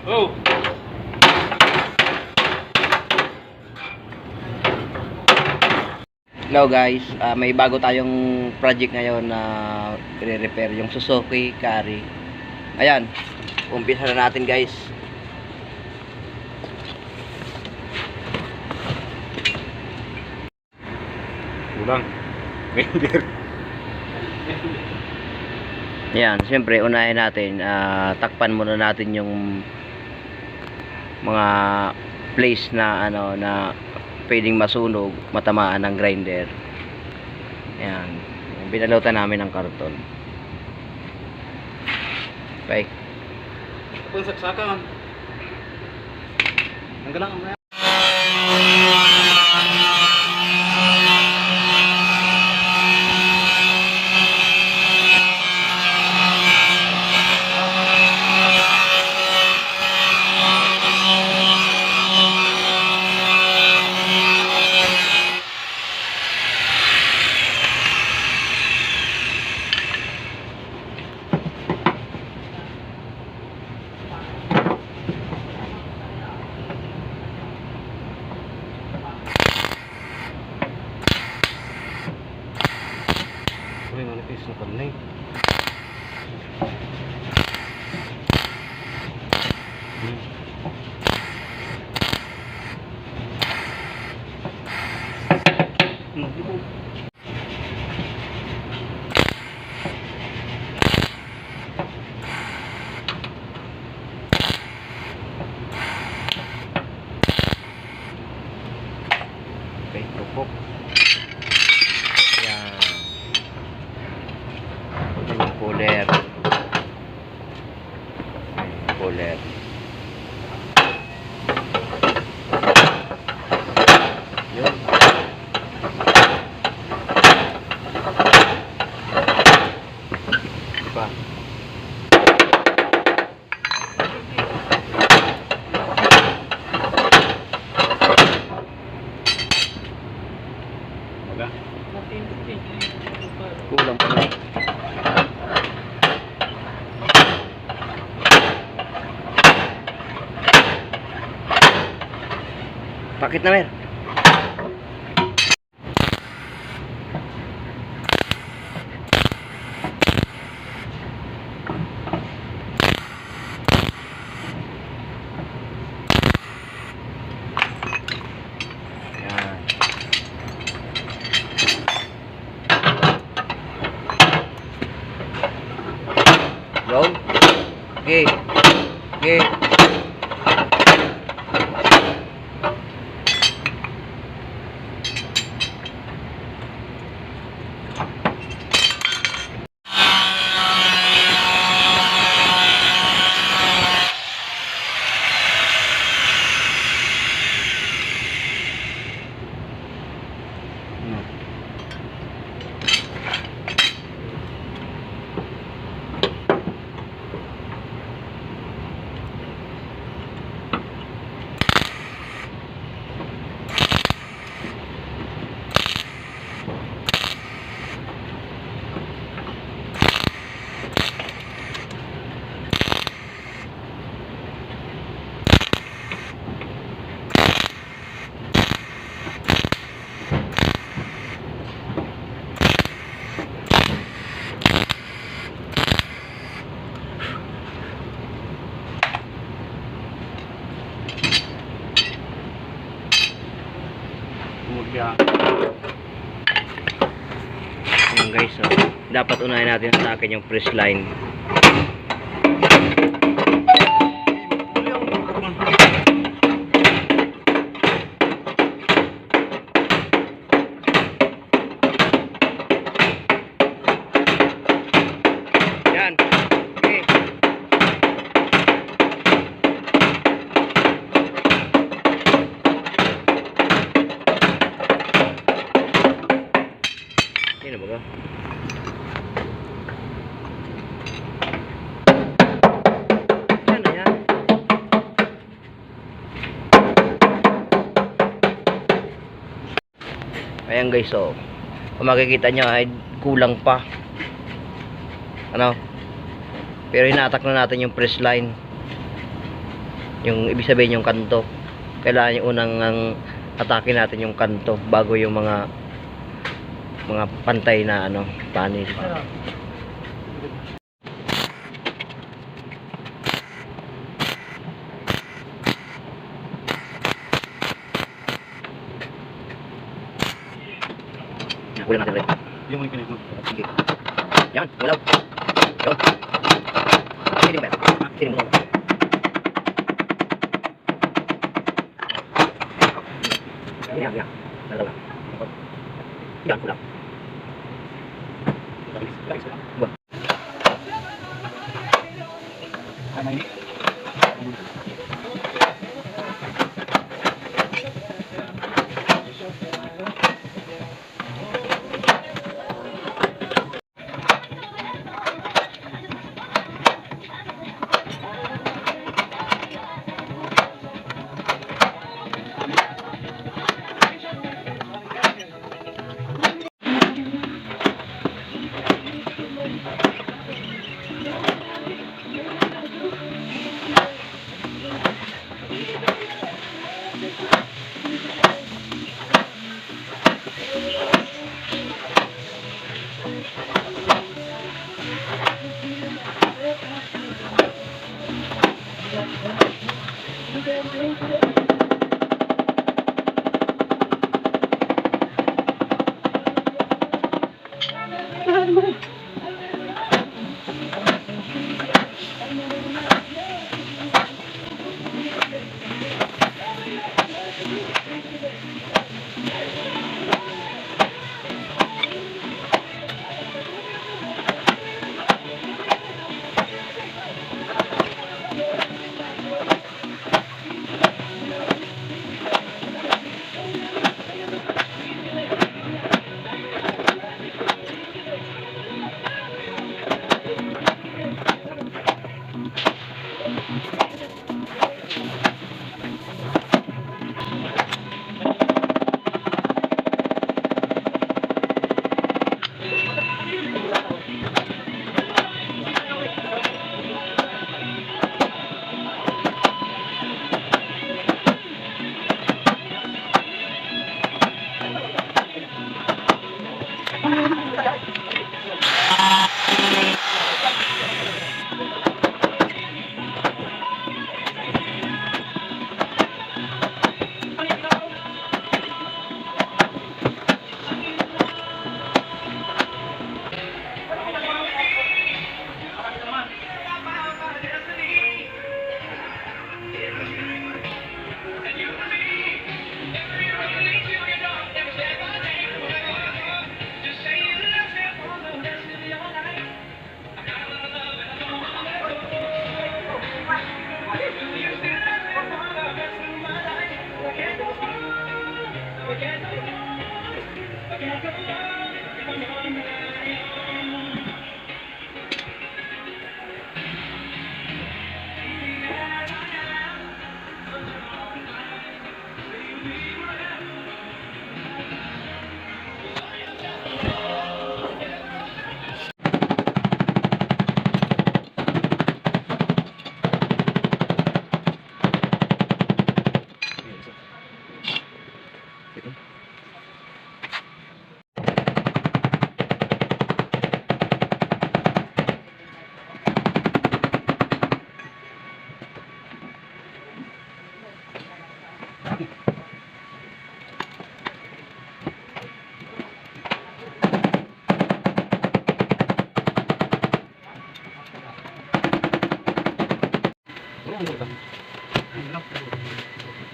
Oh. Hello guys, may bago tayong project ngayon na i-repair yung Suzuki Carry. Ayan, umpisa na natin guys. Kulang. Grinder. Ayan, siyempre unahin natin, takpan muna natin yung mga place na ano na pwedeng masunog, matamaan ng grinder. Ayan, binalutan namin ng karton. Okay. Kung saksakan. Ang galang mo. Uy, manipis na pala eh. Okay, tupok. Ayan. Yung puller. Puller. Yun. Pa. Wala. Kulang pa na. Pakit na mer. Ayan. Go. Okay. Okay. Kemudian Ayan guys, so, dapat unahin natin sa akin yung press line. Yan. Okay. Yan ba? Yan na yan. Ayan guys, so kung makikita nyo ay kulang pa. Ano? Pero hinatak na natin yung press line. Yung ibig sabihin yung kanto. Kailangan yung unang atake natin yung kanto bago yung mga pantay na ano, panel. Ulam natin ulit. Yung muli pinag mo. Sige. Yan, ulam. Yun. Sini mo ba? Sini mo. Yan, yan. Dalawa. Yan, ulam. Buat.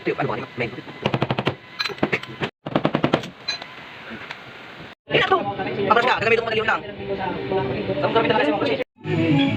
Ito yung ano ba? Men. Ito! Pabras ka! Gagamitin mo madaliw lang. Saan mo gamitin na kasi mo?